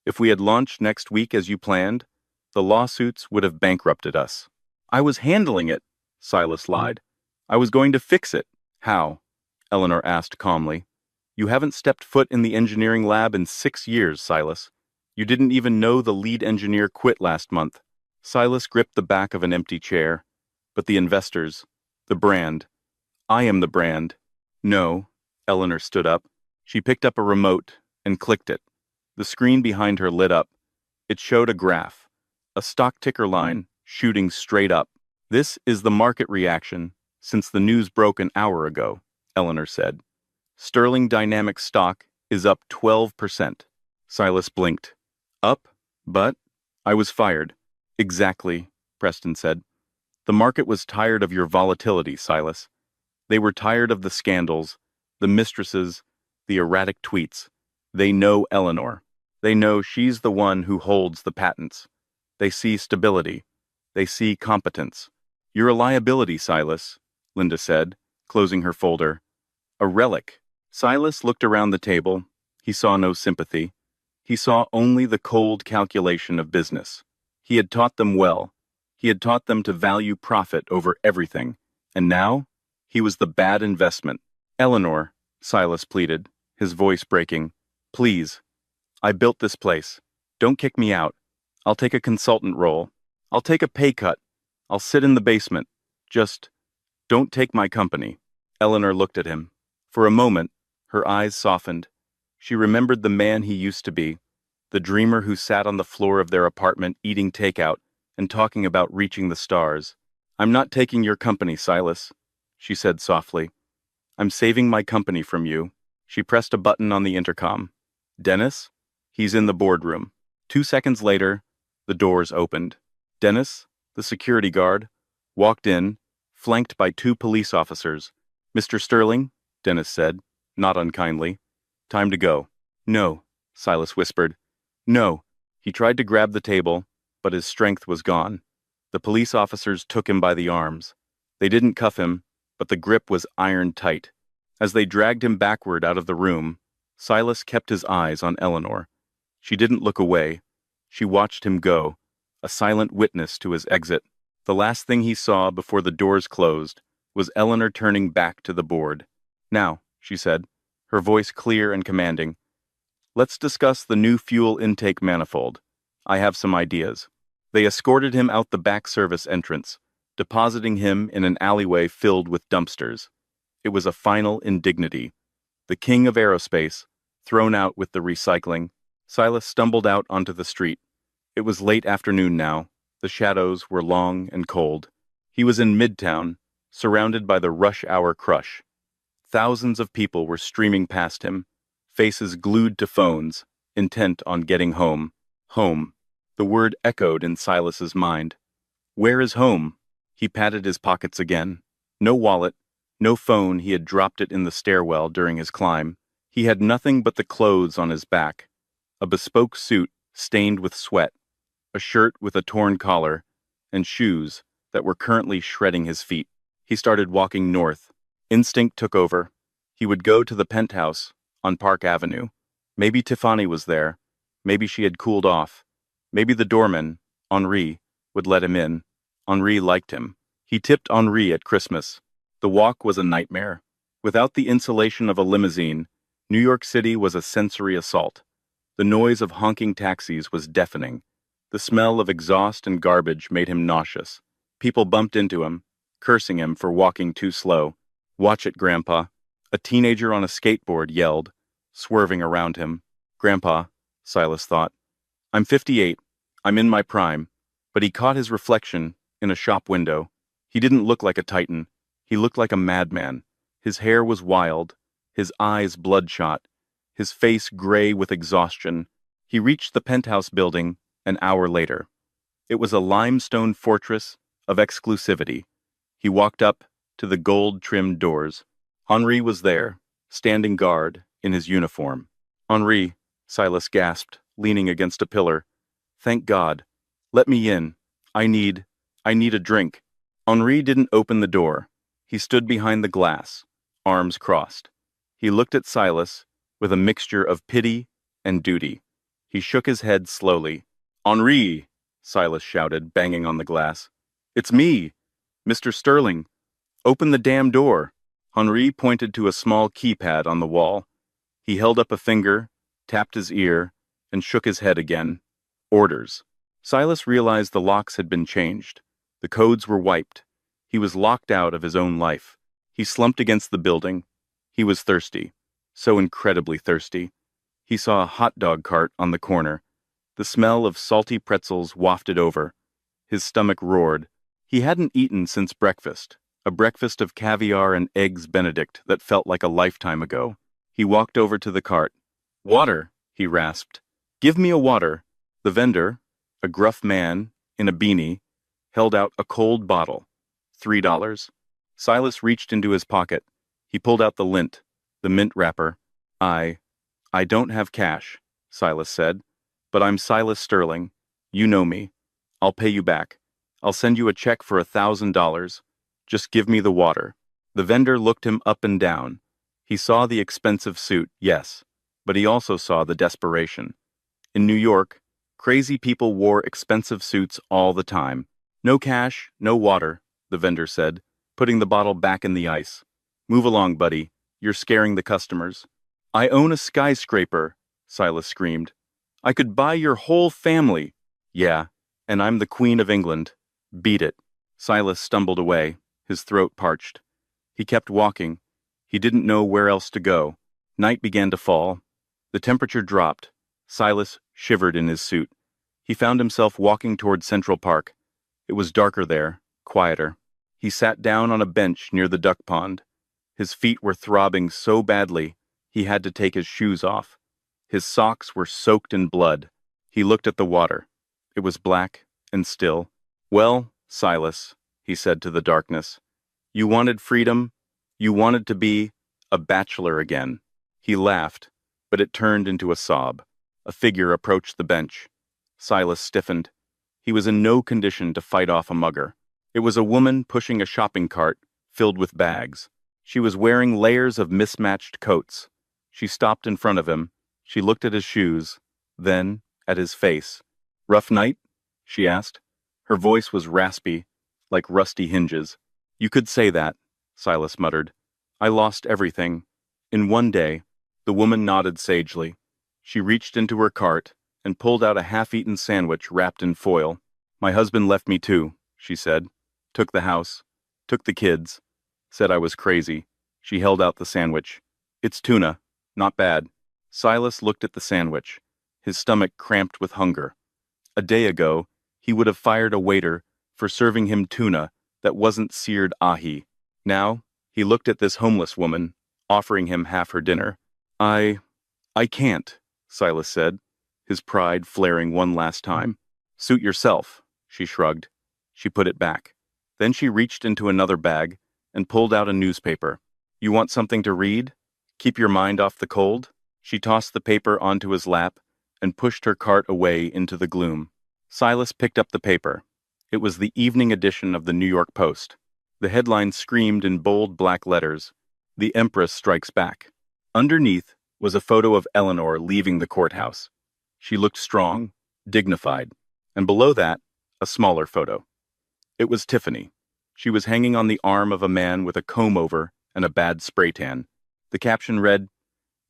Speaker 1: If we had launched next week as you planned, the lawsuits would have bankrupted us." "I was handling it," Silas lied. "I was going to fix it." "How?" Eleanor asked calmly. "You haven't stepped foot in the engineering lab in 6 years, Silas. You didn't even know the lead engineer quit last month." Silas gripped the back of an empty chair. "But the investors, the brand. I am the brand." "No." Eleanor stood up. She picked up a remote and clicked it. The screen behind her lit up. It showed a graph, a stock ticker line shooting straight up. "This is the market reaction since the news broke an hour ago," Eleanor said. "Sterling Dynamics stock is up 12%. Silas blinked. "Up? But I was fired." "Exactly," Preston said. "The market was tired of your volatility, Silas. They were tired of the scandals, the mistresses, the erratic tweets. They know Eleanor. They know she's the one who holds the patents. They see stability. They see competence." "You're a liability, Silas," Linda said, closing her folder. "A relic." Silas looked around the table. He saw no sympathy. He saw only the cold calculation of business. He had taught them well. He had taught them to value profit over everything. And now, he was the bad investment. "Eleanor," Silas pleaded, his voice breaking, "please. I built this place. Don't kick me out. I'll take a consultant role. I'll take a pay cut. I'll sit in the basement. Just don't take my company." Eleanor looked at him. For a moment, her eyes softened. She remembered the man he used to be, the dreamer who sat on the floor of their apartment eating takeout and talking about reaching the stars. "I'm not taking your company, Silas," she said softly. "I'm saving my company from you." She pressed a button on the intercom. "Dennis?" "He's in the boardroom." 2 seconds later, the doors opened. Dennis, the security guard, walked in, flanked by 2 police officers. "Mr. Sterling," Dennis said, not unkindly. "Time to go." "No," Silas whispered. "No." He tried to grab the table, but his strength was gone. The police officers took him by the arms. They didn't cuff him, but the grip was iron tight. As they dragged him backward out of the room, Silas kept his eyes on Eleanor. She didn't look away. She watched him go, a silent witness to his exit. The last thing he saw before the doors closed was Eleanor turning back to the board. "Now," she said, her voice clear and commanding, "let's discuss the new fuel intake manifold. I have some ideas." They escorted him out the back service entrance, depositing him in an alleyway filled with dumpsters. It was a final indignity. The king of aerospace, thrown out with the recycling. Silas stumbled out onto the street. It was late afternoon now. The shadows were long and cold. He was in Midtown, surrounded by the rush hour crush. Thousands of people were streaming past him, faces glued to phones, intent on getting home. Home. The word echoed in Silas's mind. Where is home? He patted his pockets again. No wallet, no phone. He had dropped it in the stairwell during his climb. He had nothing but the clothes on his back. A bespoke suit stained with sweat, a shirt with a torn collar, and shoes that were currently shredding his feet. He started walking north. Instinct took over. He would go to the penthouse on Park Avenue. Maybe Tiffany was there. Maybe she had cooled off. Maybe the doorman, Henri, would let him in. Henri liked him. He tipped Henri at Christmas. The walk was a nightmare. Without the insulation of a limousine, New York City was a sensory assault. The noise of honking taxis was deafening. The smell of exhaust and garbage made him nauseous. People bumped into him, cursing him for walking too slow. "Watch it, Grandpa." A teenager on a skateboard yelled, swerving around him. "Grandpa," Silas thought. "I'm 58. I'm in my prime." But he caught his reflection in a shop window. He didn't look like a titan. He looked like a madman. His hair was wild, his eyes bloodshot, his face gray with exhaustion. He reached the penthouse building an hour later. It was a limestone fortress of exclusivity. He walked up to the gold-trimmed doors. Henri was there, standing guard in his uniform. "Henri," Silas gasped, leaning against a pillar. "Thank God. Let me in. I need a drink." Henri didn't open the door. He stood behind the glass, arms crossed. He looked at Silas with a mixture of pity and duty. He shook his head slowly. "Henri!" Silas shouted, banging on the glass. "It's me, Mr. Sterling. Open the damn door." Henri pointed to a small keypad on the wall. He held up a finger, tapped his ear, and shook his head again. Orders. Silas realized the locks had been changed. The codes were wiped. He was locked out of his own life. He slumped against the building. He was thirsty. So incredibly thirsty. He saw a hot dog cart on the corner. The smell of salty pretzels wafted over. His stomach roared. He hadn't eaten since breakfast, a breakfast of caviar and eggs Benedict that felt like a lifetime ago. He walked over to the cart. "Water," he rasped. "Give me a water." The vendor, a gruff man in a beanie, held out a cold bottle. $3. Silas reached into his pocket. He pulled out the lint, the mint wrapper. I don't have cash," Silas said, "but I'm Silas Sterling. You know me. I'll pay you back. I'll send you a check for $1,000. Just give me the water." The vendor looked him up and down. He saw the expensive suit, yes, but he also saw the desperation. In New York, crazy people wore expensive suits all the time. "No cash, no water," the vendor said, putting the bottle back in the ice. "Move along, buddy. You're scaring the customers." "I own a skyscraper," Silas screamed. "I could buy your whole family." "Yeah, and I'm the Queen of England. Beat it." Silas stumbled away, his throat parched. He kept walking. He didn't know where else to go. Night began to fall. The temperature dropped. Silas shivered in his suit. He found himself walking toward Central Park. It was darker there, quieter. He sat down on a bench near the duck pond. His feet were throbbing so badly, he had to take his shoes off. His socks were soaked in blood. He looked at the water. It was black and still. "Well, Silas," he said to the darkness, "you wanted freedom? You wanted to be a bachelor again." He laughed, but it turned into a sob. A figure approached the bench. Silas stiffened. He was in no condition to fight off a mugger. It was a woman pushing a shopping cart filled with bags. She was wearing layers of mismatched coats. She stopped in front of him. She looked at his shoes, then at his face. "Rough night?" she asked. Her voice was raspy, like rusty hinges. "You could say that," Silas muttered. "I lost everything. In one day." The woman nodded sagely. She reached into her cart and pulled out a half-eaten sandwich wrapped in foil. "My husband left me too," she said. "Took the house. Took the kids. Said I was crazy." She held out the sandwich. "It's tuna. Not bad." Silas looked at the sandwich. His stomach cramped with hunger. A day ago, he would have fired a waiter for serving him tuna that wasn't seared ahi. Now, he looked at this homeless woman, offering him half her dinner. I can't," Silas said, his pride flaring one last time. "Suit yourself," she shrugged. She put it back. Then she reached into another bag and pulled out a newspaper. "You want something to read? Keep your mind off the cold?" She tossed the paper onto his lap and pushed her cart away into the gloom. Silas picked up the paper. It was the evening edition of the New York Post. The headline screamed in bold black letters, "The Empress Strikes Back." Underneath was a photo of Eleanor leaving the courthouse. She looked strong, dignified, and below that, a smaller photo. It was Tiffany. She was hanging on the arm of a man with a comb-over and a bad spray tan. The caption read,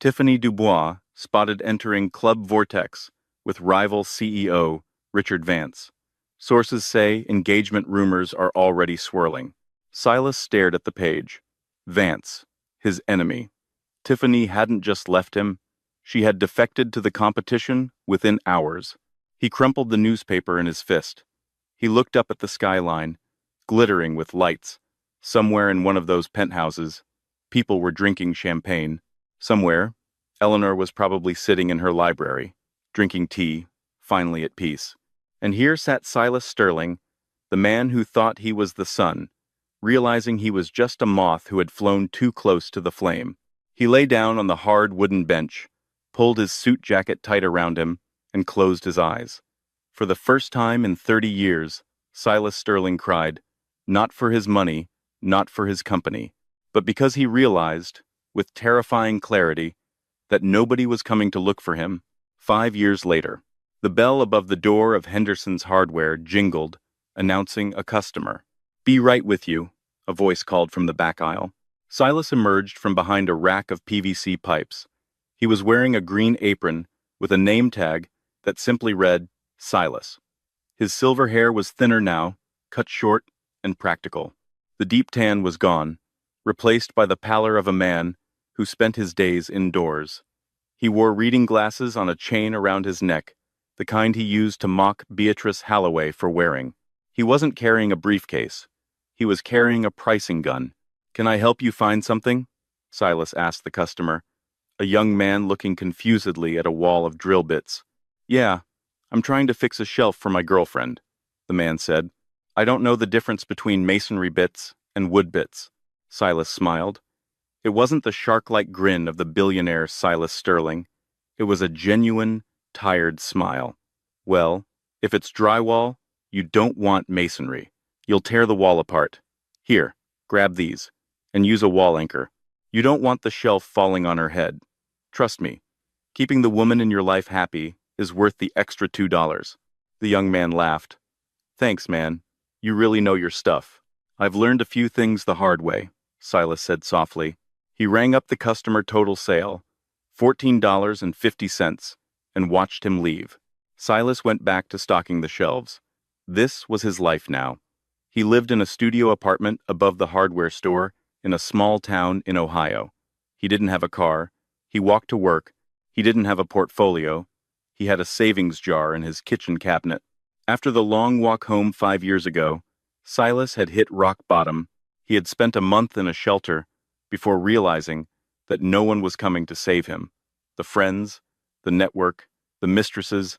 Speaker 1: "Tiffany Dubois spotted entering Club Vortex with rival CEO Richard Vance. Sources say engagement rumors are already swirling." Silas stared at the page. Vance, his enemy. Tiffany hadn't just left him. She had defected to the competition within hours. He crumpled the newspaper in his fist. He looked up at the skyline, glittering with lights. Somewhere in one of those penthouses, people were drinking champagne. Somewhere, Eleanor was probably sitting in her library, drinking tea, finally at peace. And here sat Silas Sterling, the man who thought he was the sun, realizing he was just a moth who had flown too close to the flame. He lay down on the hard wooden bench, pulled his suit jacket tight around him, and closed his eyes. For the first time in 30 years, Silas Sterling cried, not for his money, not for his company, but because he realized, with terrifying clarity, that nobody was coming to look for him. 5 years later, the bell above the door of Henderson's Hardware jingled, announcing a customer. "Be right with you," a voice called from the back aisle. Silas emerged from behind a rack of PVC pipes. He was wearing a green apron with a name tag that simply read, Silas. His silver hair was thinner now, cut short and practical. The deep tan was gone, replaced by the pallor of a man who spent his days indoors. He wore reading glasses on a chain around his neck, the kind he used to mock Beatrice Halloway for wearing. He wasn't carrying a briefcase. He was carrying a pricing gun. "Can I help you find something?" Silas asked the customer, a young man looking confusedly at a wall of drill bits. "Yeah, I'm trying to fix a shelf for my girlfriend," the man said. "I don't know the difference between masonry bits and wood bits." Silas smiled. It wasn't the shark-like grin of the billionaire Silas Sterling. It was a genuine, tired smile. "Well, if it's drywall, you don't want masonry. You'll tear the wall apart. Here, grab these, and use a wall anchor. You don't want the shelf falling on her head. Trust me, keeping the woman in your life happy is worth the extra $2. The young man laughed. "Thanks, man. You really know your stuff." "I've learned a few things the hard way," Silas said softly. He rang up the customer total sale, $14.50, and watched him leave. Silas went back to stocking the shelves. This was his life now. He lived in a studio apartment above the hardware store in a small town in Ohio. He didn't have a car. He walked to work. He didn't have a portfolio. He had a savings jar in his kitchen cabinet. After the long walk home 5 years ago, Silas had hit rock bottom. He had spent a month in a shelter before realizing that no one was coming to save him. The friends, the network, the mistresses,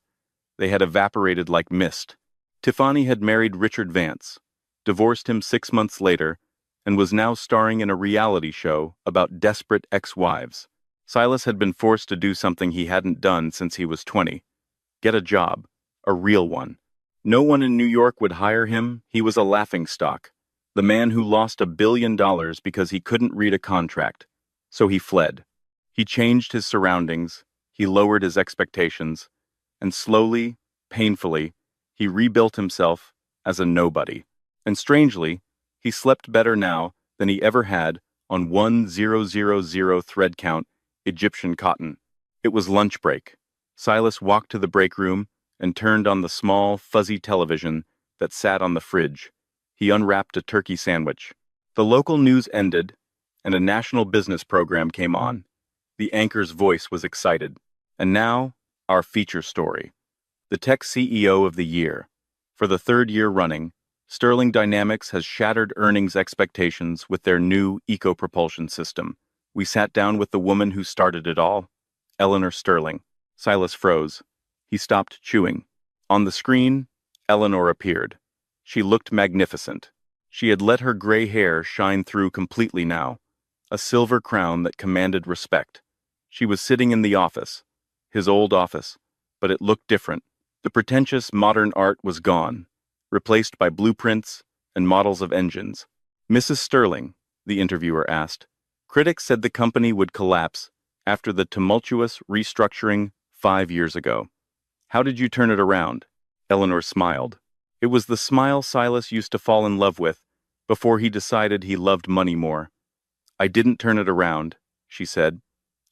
Speaker 1: they had evaporated like mist. Tiffany had married Richard Vance, divorced him 6 months later, and was now starring in a reality show about desperate ex-wives. Silas had been forced to do something he hadn't done since he was 20. Get a job, a real one. No one in New York would hire him. He was a laughingstock. The man who lost $1 billion because he couldn't read a contract. So he fled. He changed his surroundings, he lowered his expectations, and slowly, painfully, he rebuilt himself as a nobody. And strangely, he slept better now than he ever had on 1000 thread count Egyptian cotton. It was lunch break. Silas walked to the break room and turned on the small, fuzzy television that sat on the fridge. He unwrapped a turkey sandwich. The local news ended, and a national business program came on. The anchor's voice was excited. And now, our feature story. The tech CEO of the year. For the third year running, Sterling Dynamics has shattered earnings expectations with their new eco-propulsion system. We sat down with the woman who started it all, Eleanor Sterling. Silas froze. He stopped chewing. On the screen, Eleanor appeared. She looked magnificent. She had let her gray hair shine through completely now, a silver crown that commanded respect. She was sitting in the office, his old office, but it looked different. The pretentious modern art was gone, replaced by blueprints and models of engines. Mrs. Sterling, the interviewer asked, critics said the company would collapse after the tumultuous restructuring 5 years ago. How did you turn it around? Eleanor smiled. It was the smile Silas used to fall in love with before he decided he loved money more. I didn't turn it around, she said.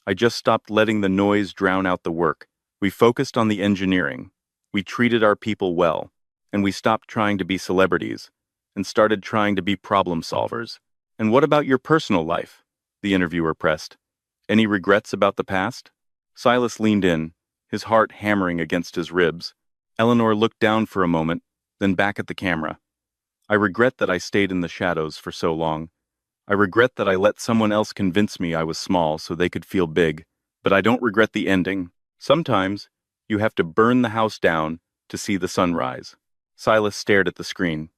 Speaker 1: I just stopped letting the noise drown out the work. We focused on the engineering. We treated our people well. And we stopped trying to be celebrities and started trying to be problem solvers. And what about your personal life? The interviewer pressed. Any regrets about the past? Silas leaned in, his heart hammering against his ribs. Eleanor looked down for a moment, then back at the camera. I regret that I stayed in the shadows for so long. I regret that I let someone else convince me I was small so they could feel big. But I don't regret the ending. Sometimes, you have to burn the house down to see the sunrise. Silas stared at the screen.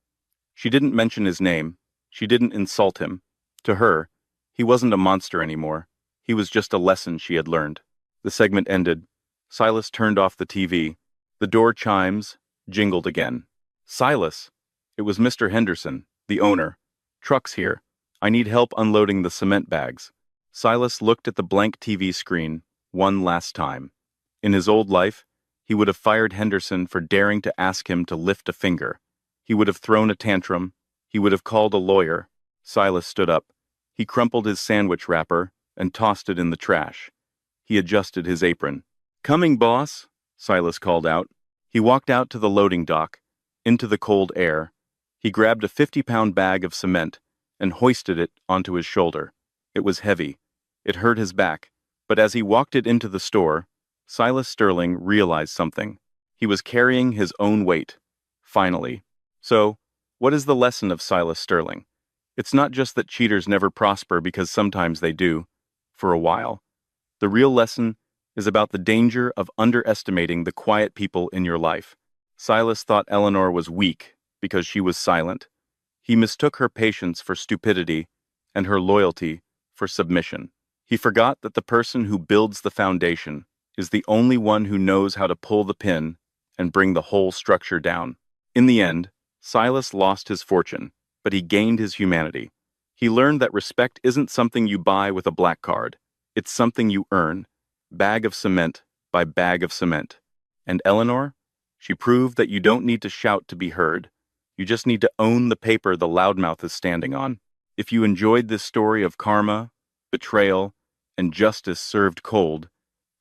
Speaker 1: She didn't mention his name. She didn't insult him. To her, he wasn't a monster anymore. He was just a lesson she had learned. The segment ended. Silas turned off the TV. The door chimes jingled again. Silas! It was Mr. Henderson, the owner. Truck's here. I need help unloading the cement bags. Silas looked at the blank TV screen one last time. In his old life, he would have fired Henderson for daring to ask him to lift a finger. He would have thrown a tantrum. He would have called a lawyer. Silas stood up. He crumpled his sandwich wrapper and tossed it in the trash. He adjusted his apron. Coming, boss, Silas called out. He walked out to the loading dock, into the cold air. He grabbed a 50-pound bag of cement and hoisted it onto his shoulder. It was heavy. It hurt his back. But as he walked it into the store, Silas Sterling realized something. He was carrying his own weight. Finally. So, what is the lesson of Silas Sterling? It's not just that cheaters never prosper because sometimes they do, for a while. The real lesson is about the danger of underestimating the quiet people in your life. Silas thought Eleanor was weak because she was silent. He mistook her patience for stupidity and her loyalty for submission. He forgot that the person who builds the foundation is the only one who knows how to pull the pin and bring the whole structure down. In the end, Silas lost his fortune, but he gained his humanity. He learned that respect isn't something you buy with a black card. It's something you earn, bag of cement by bag of cement. And Eleanor? She proved that you don't need to shout to be heard. You just need to own the paper the loudmouth is standing on. If you enjoyed this story of karma, betrayal, and justice served cold,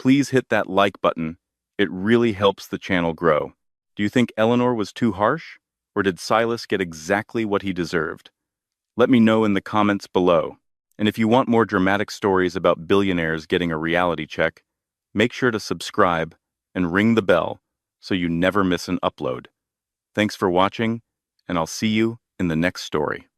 Speaker 1: please hit that like button. It really helps the channel grow. Do you think Eleanor was too harsh? Or did Silas get exactly what he deserved? Let me know in the comments below. And if you want more dramatic stories about billionaires getting a reality check, make sure to subscribe and ring the bell so you never miss an upload. Thanks for watching, and I'll see you in the next story.